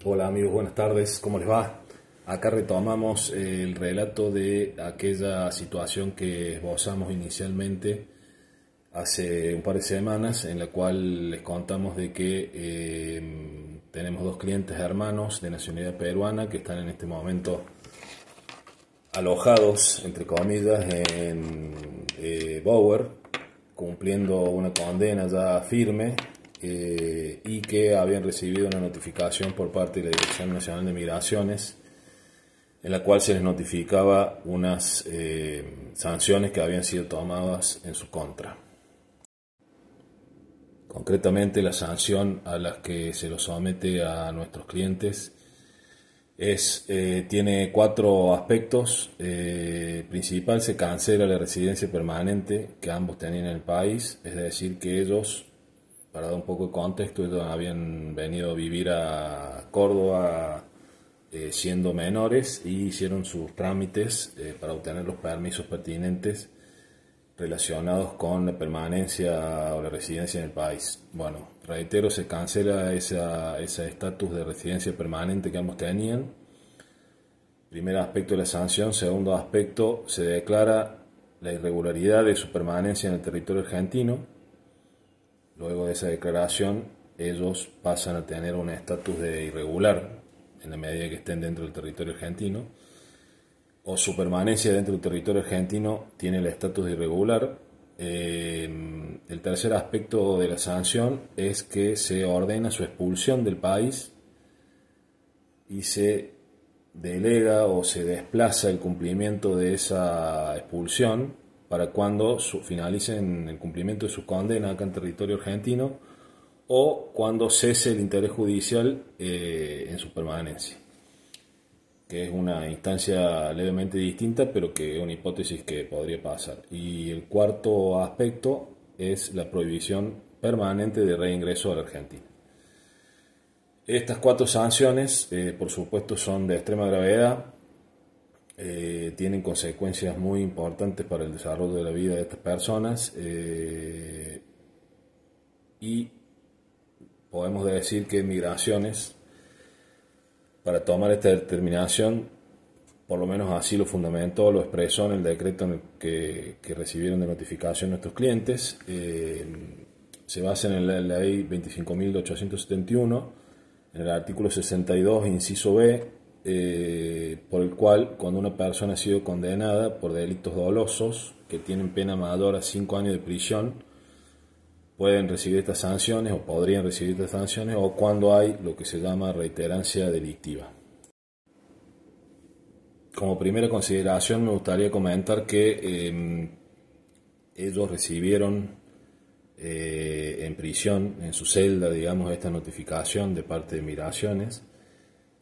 Hola amigos, buenas tardes, ¿cómo les va? Acá retomamos el relato de aquella situación que esbozamos inicialmente hace un par de semanas, en la cual les contamos de que tenemos dos clientes hermanos de nacionalidad peruana que están en este momento alojados, entre comillas, en Bower, cumpliendo una condena ya firme, y que habían recibido una notificación por parte de la Dirección Nacional de Migraciones en la cual se les notificaba unas sanciones que habían sido tomadas en su contra. Concretamente, la sanción a la que se los somete a nuestros clientes tiene cuatro aspectos. Principal, se cancela la residencia permanente que ambos tenían en el país, es decir, que ellos, para dar un poco de contexto, ellos habían venido a vivir a Córdoba siendo menores y hicieron sus trámites para obtener los permisos pertinentes relacionados con la permanencia o la residencia en el país. Bueno, reitero, se cancela ese estatus de residencia permanente que ambos tenían. Primer aspecto de la sanción. Segundo aspecto, se declara la irregularidad de su permanencia en el territorio argentino. Luego de esa declaración, ellos pasan a tener un estatus de irregular en la medida que estén dentro del territorio argentino, o su permanencia dentro del territorio argentino tiene el estatus de irregular. El tercer aspecto de la sanción es que se ordena su expulsión del país y se delega o se desplaza el cumplimiento de esa expulsión para cuando finalicen el cumplimiento de su condena acá en territorio argentino o cuando cese el interés judicial en su permanencia, que es una instancia levemente distinta, pero que es una hipótesis que podría pasar. Y el cuarto aspecto es la prohibición permanente de reingreso a la Argentina. Estas cuatro sanciones, por supuesto, son de extrema gravedad, tienen consecuencias muy importantes para el desarrollo de la vida de estas personas, y podemos decir que Migraciones, para tomar esta determinación, por lo menos así lo fundamentó, lo expresó en el decreto en el que recibieron de notificación nuestros clientes. Se basa en la ley 25.871, en el artículo 62, inciso B, por el cual cuando una persona ha sido condenada por delitos dolosos que tienen pena mayor a 5 años de prisión, pueden recibir estas sanciones o podrían recibir estas sanciones, o cuando hay lo que se llama reiterancia delictiva. Como primera consideración me gustaría comentar que ellos recibieron en prisión, en su celda, digamos, esta notificación de parte de Migraciones,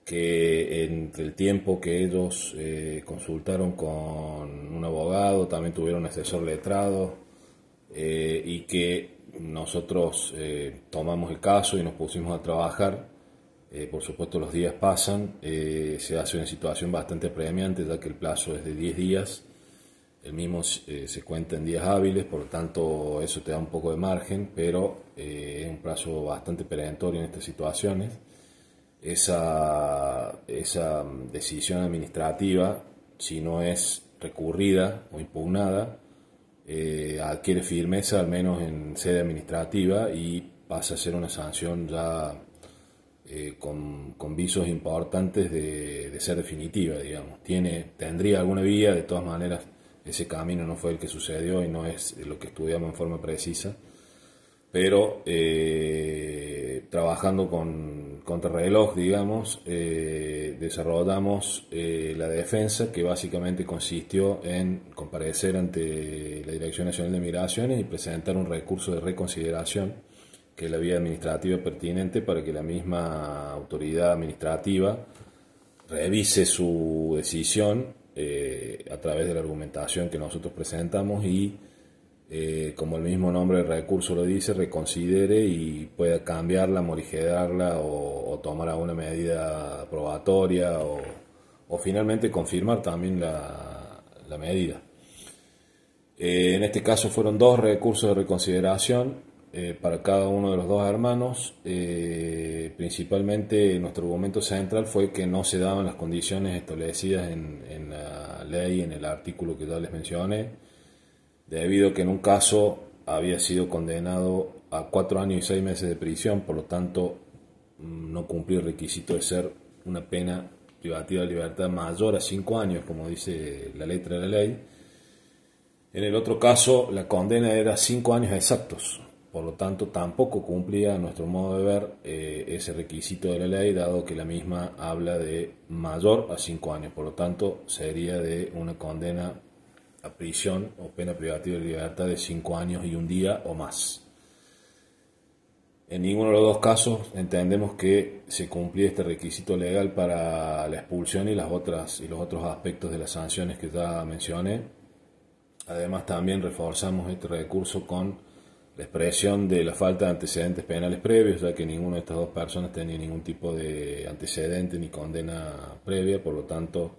que entre el tiempo que ellos consultaron con un abogado, también tuvieron un asesor letrado, y que nosotros tomamos el caso y nos pusimos a trabajar. Por supuesto, los días pasan, se hace una situación bastante apremiante, ya que el plazo es de 10 días, el mismo se cuenta en días hábiles, por lo tanto eso te da un poco de margen, pero es un plazo bastante perentorio en estas situaciones. Esa decisión administrativa, si no es recurrida o impugnada, adquiere firmeza, al menos en sede administrativa, y pasa a ser una sanción ya con visos importantes de ser definitiva, digamos. Tendría alguna vía, de todas maneras ese camino no fue el que sucedió y no es lo que estudiamos en forma precisa, pero trabajando con contrarreloj, digamos, desarrollamos la defensa, que básicamente consistió en comparecer ante la Dirección Nacional de Migraciones y presentar un recurso de reconsideración, que es la vía administrativa pertinente para que la misma autoridad administrativa revise su decisión a través de la argumentación que nosotros presentamos y, como el mismo nombre del recurso lo dice, reconsidere y pueda cambiarla, morigerarla o tomar alguna medida probatoria o finalmente confirmar también la medida. En este caso fueron dos recursos de reconsideración. para cada uno de los dos hermanos. Principalmente nuestro argumento central fue que no se daban las condiciones establecidas en la ley, en el artículo que ya les mencioné, debido a que en un caso había sido condenado a 4 años y 6 meses de prisión, por lo tanto no cumplía el requisito de ser una pena privativa de libertad mayor a 5 años, como dice la letra de la ley. En el otro caso, la condena era 5 años exactos, por lo tanto tampoco cumplía, a nuestro modo de ver, ese requisito de la ley, dado que la misma habla de mayor a 5 años, por lo tanto sería de una condena a prisión o pena privativa de libertad de 5 años y un día o más. En ninguno de los dos casos entendemos que se cumplía este requisito legal para la expulsión y los otros aspectos de las sanciones que ya mencioné. Además, también reforzamos este recurso con la expresión de la falta de antecedentes penales previos, ya que ninguna de estas dos personas tenía ningún tipo de antecedente ni condena previa, por lo tanto,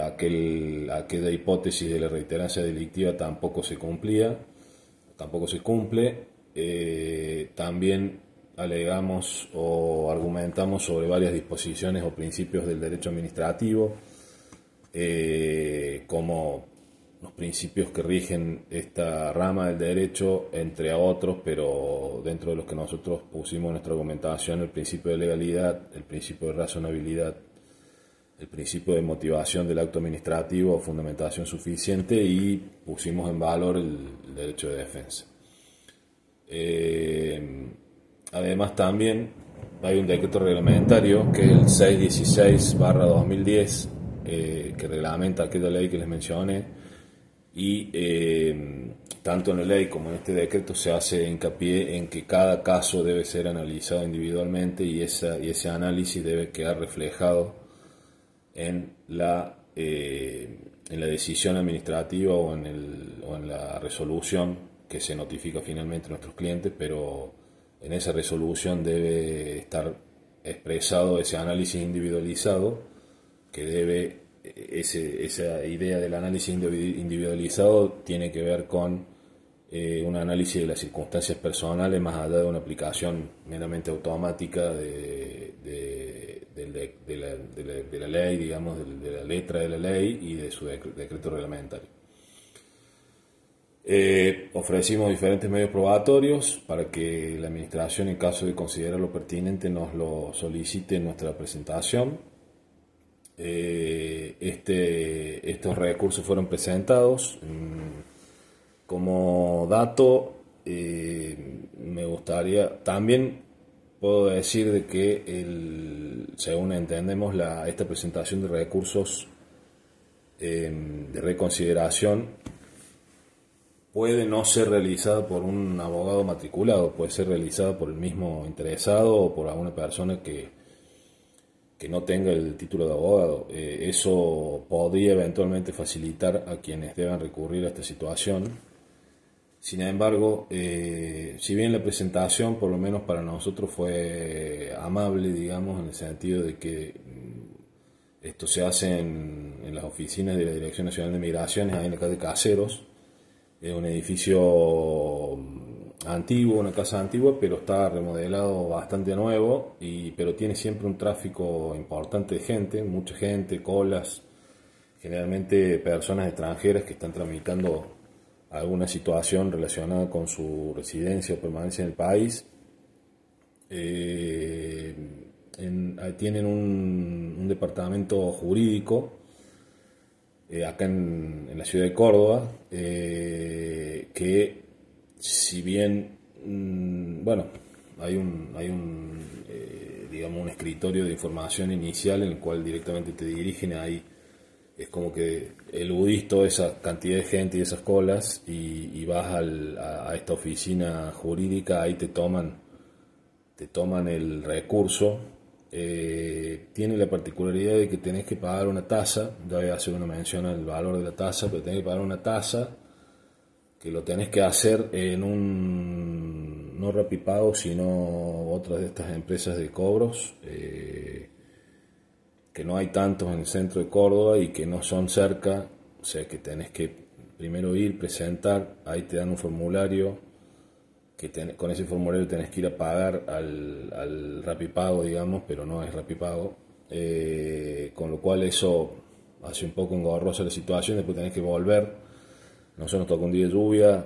aquella hipótesis de la reiterancia delictiva tampoco se cumplía, tampoco se cumple. También alegamos o argumentamos sobre varias disposiciones o principios del derecho administrativo, como los principios que rigen esta rama del derecho, entre otros, pero dentro de los que nosotros pusimos en nuestra argumentación: el principio de legalidad, el principio de razonabilidad, el principio de motivación del acto administrativo o fundamentación suficiente, y pusimos en valor el derecho de defensa. Además, también hay un decreto reglamentario que es el 616/2010, que reglamenta aquella ley que les mencioné, y tanto en la ley como en este decreto se hace hincapié en que cada caso debe ser analizado individualmente, y ese análisis debe quedar reflejado en la decisión administrativa o en la resolución que se notifica finalmente a nuestros clientes, pero en esa resolución debe estar expresado ese análisis individualizado, que esa idea del análisis individualizado tiene que ver con un análisis de las circunstancias personales, más allá de una aplicación meramente automática de la ley, digamos, de la letra de la ley y de su decreto reglamentario. Ofrecimos diferentes medios probatorios para que la administración, en caso de considerarlo pertinente, nos lo solicite en nuestra presentación. Estos recursos fueron presentados. Como dato, me gustaría también, puedo decir de que según entendemos, esta presentación de recursos de reconsideración puede no ser realizada por un abogado matriculado, puede ser realizada por el mismo interesado o por alguna persona que no tenga el título de abogado. Eso podría eventualmente facilitar a quienes deban recurrir a esta situación. Sin embargo, si bien la presentación, por lo menos para nosotros, fue amable, digamos, en el sentido de que esto se hace en las oficinas de la Dirección Nacional de Migraciones, ahí en la calle Caseros. Es un edificio antiguo, una casa antigua, pero está remodelado bastante nuevo, pero tiene siempre un tráfico importante de gente, mucha gente, colas, generalmente personas extranjeras que están tramitando alguna situación relacionada con su residencia o permanencia en el país. Tienen un departamento jurídico acá en la ciudad de Córdoba, que si bien hay digamos, un escritorio de información inicial en el cual directamente te dirigen ahí, es como que eludís toda esa cantidad de gente y esas colas y vas a esta oficina jurídica, ahí te toman el recurso. Tiene la particularidad de que tenés que pagar una tasa. Ya voy a hacer una mención al valor de la tasa, pero tenés que pagar una tasa que lo tenés que hacer en no Rapipago, sino otras de estas empresas de cobros, que no hay tantos en el centro de Córdoba y que no son cerca, o sea que tenés que primero ir, presentar, ahí te dan un formulario con ese formulario tenés que ir a pagar al Rapipago, digamos, pero no es Rapipago, con lo cual eso hace un poco engorrosa la situación. Después tenés que volver. Nosotros nos tocó un día de lluvia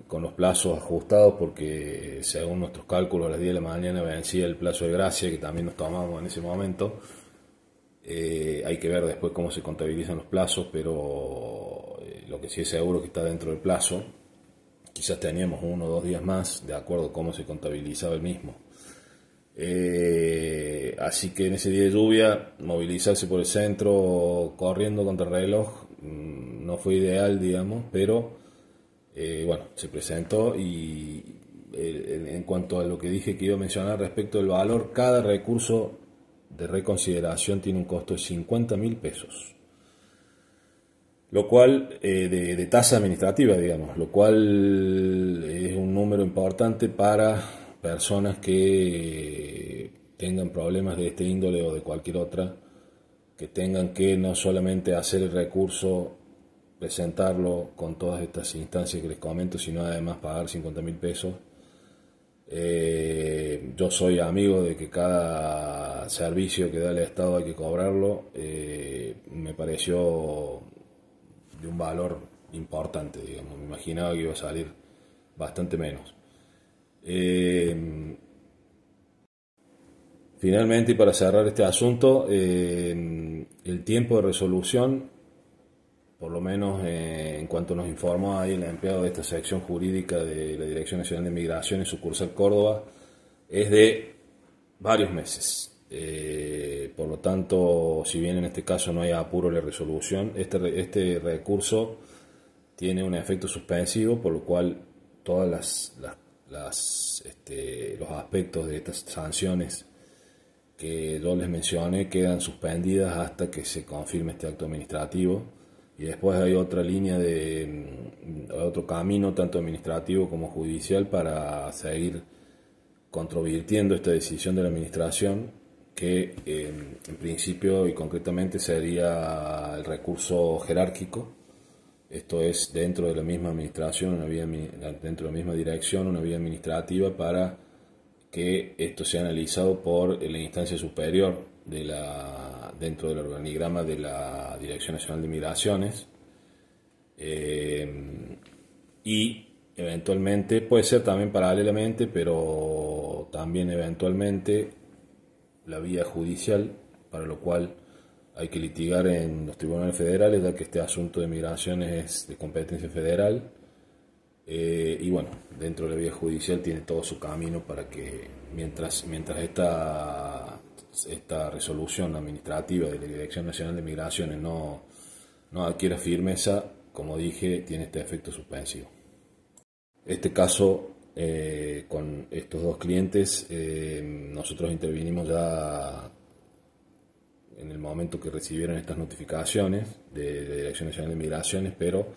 con los plazos ajustados porque según nuestros cálculos a las 10 de la mañana vencía el plazo de gracia que también nos tomamos en ese momento. Hay que ver después cómo se contabilizan los plazos, pero lo que sí es seguro que está dentro del plazo. Quizás teníamos 1 o 2 días más, de acuerdo a cómo se contabilizaba el mismo. Así que en ese día de lluvia, movilizarse por el centro corriendo contra el reloj no fue ideal, digamos, pero bueno, se presentó. Y en cuanto a lo que dije que iba a mencionar respecto del valor, cada recurso de reconsideración tiene un costo de 50.000 pesos. Lo cual, de tasa administrativa, digamos, lo cual es un número importante para personas que tengan problemas de este índole o de cualquier otra, que tengan que no solamente hacer el recurso, presentarlo con todas estas instancias que les comento, sino además pagar 50.000 pesos. Yo soy amigo de que cada servicio que da el Estado hay que cobrarlo. Me pareció de un valor importante, digamos. Me imaginaba que iba a salir bastante menos. Finalmente, y para cerrar este asunto, el tiempo de resolución, por lo menos en cuanto nos informó ahí el empleado de esta sección jurídica de la Dirección Nacional de Migraciones, sucursal Córdoba, es de varios meses. Por lo tanto, si bien en este caso no hay apuro en la resolución, este recurso tiene un efecto suspensivo, por lo cual todos los aspectos de estas sanciones que yo les mencioné quedan suspendidas hasta que se confirme este acto administrativo. Y después hay otra línea otro camino, tanto administrativo como judicial, para seguir controvirtiendo esta decisión de la administración, que en principio y concretamente sería el recurso jerárquico. Esto es dentro de la misma administración, dentro de la misma dirección, una vía administrativa para que esto sea analizado por la instancia superior dentro del organigrama de la Dirección Nacional de Migraciones, y eventualmente, puede ser también paralelamente, pero también eventualmente la vía judicial, para lo cual hay que litigar en los tribunales federales, ya que este asunto de migraciones es de competencia federal. Y bueno, dentro de la vía judicial tiene todo su camino para que mientras esta resolución administrativa de la Dirección Nacional de Migraciones no adquiera firmeza, como dije, tiene este efecto suspensivo. Este caso, con estos dos clientes, nosotros intervinimos ya en el momento que recibieron estas notificaciones de la Dirección Nacional de Migraciones, pero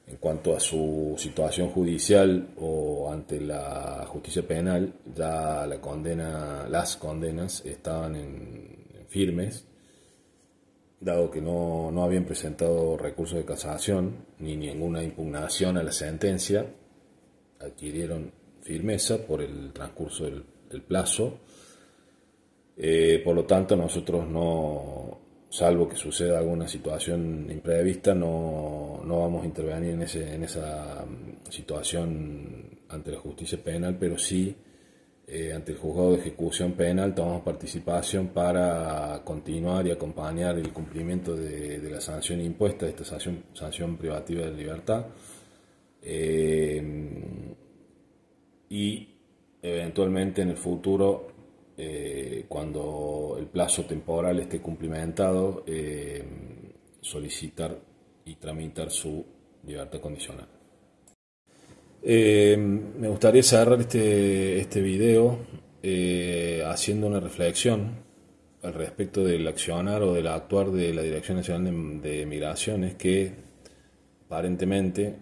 en cuanto a su situación judicial o ante la justicia penal, ya las condenas estaban en firmes, dado que no habían presentado recursos de casación ni ninguna impugnación a la sentencia. Adquirieron firmeza por el transcurso del plazo. Por lo tanto, nosotros salvo que suceda alguna situación imprevista, no vamos a intervenir en esa situación ante la justicia penal, pero sí ante el juzgado de ejecución penal tomamos participación para continuar y acompañar el cumplimiento de la sanción impuesta, de esta sanción privativa de libertad, y eventualmente en el futuro, cuando el plazo temporal esté cumplimentado, solicitar y tramitar su libertad condicional. Me gustaría cerrar este video haciendo una reflexión al respecto del accionar o del actuar de la Dirección Nacional de Migraciones, que aparentemente,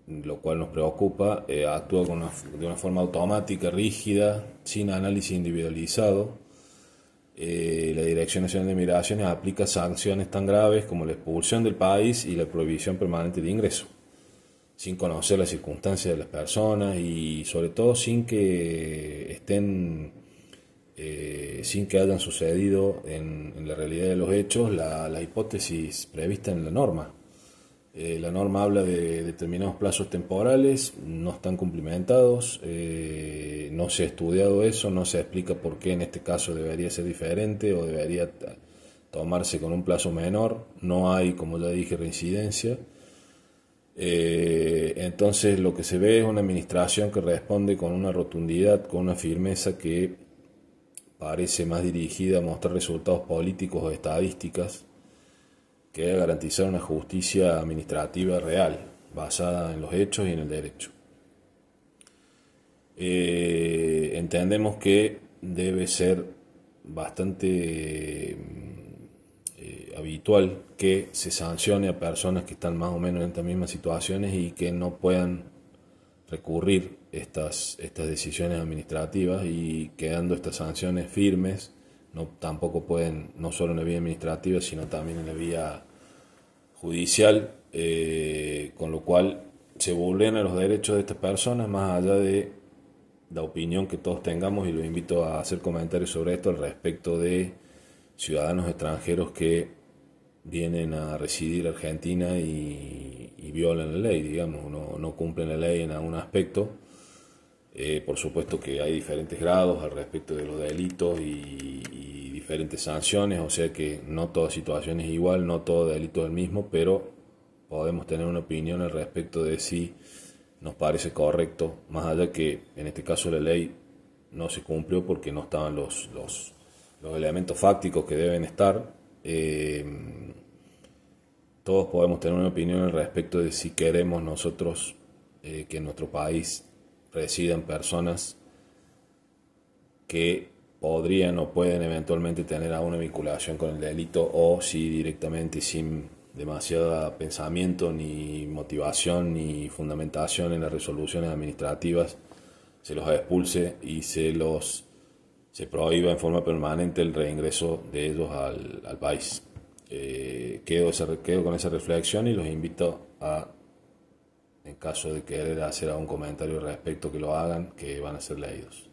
lo cual nos preocupa, actúa de una forma automática, rígida, sin análisis individualizado. La Dirección Nacional de Migraciones aplica sanciones tan graves como la expulsión del país y la prohibición permanente de ingreso, sin conocer las circunstancias de las personas y sobre todo sin que sin que hayan sucedido en la realidad de los hechos la hipótesis prevista en la norma. La norma habla de determinados plazos temporales, no están cumplimentados, no se ha estudiado eso, no se explica por qué en este caso debería ser diferente o debería tomarse con un plazo menor, no hay, como ya dije, reincidencia. Entonces lo que se ve es una administración que responde con una rotundidad, con una firmeza que parece más dirigida a mostrar resultados políticos o estadísticas que a garantizar una justicia administrativa real, basada en los hechos y en el derecho. Entendemos que debe ser bastante habitual que se sancione a personas que están más o menos en estas mismas situaciones y que no puedan recurrir estas decisiones administrativas, y quedando estas sanciones firmes, tampoco pueden, no solo en la vía administrativa, sino también en la vía judicial, con lo cual se vulneran los derechos de estas personas, más allá de la opinión que todos tengamos, y los invito a hacer comentarios sobre esto al respecto de ciudadanos extranjeros que vienen a residir a Argentina y violan la ley, digamos, no cumplen la ley en algún aspecto. Por supuesto que hay diferentes grados al respecto de los delitos y diferentes sanciones, o sea que no toda situación es igual, no todo delito es el mismo, pero podemos tener una opinión al respecto de si nos parece correcto, más allá que en este caso la ley no se cumplió porque no estaban los elementos fácticos que deben estar. Todos podemos tener una opinión al respecto de si queremos nosotros que en nuestro país residan personas que podrían o pueden eventualmente tener alguna vinculación con el delito, o si directamente, sin demasiado pensamiento, ni motivación, ni fundamentación en las resoluciones administrativas, se los expulse y se prohíba en forma permanente el reingreso de ellos al país. Quedo con esa reflexión y los invito a, en caso de querer hacer algún comentario al respecto, que lo hagan, que van a ser leídos.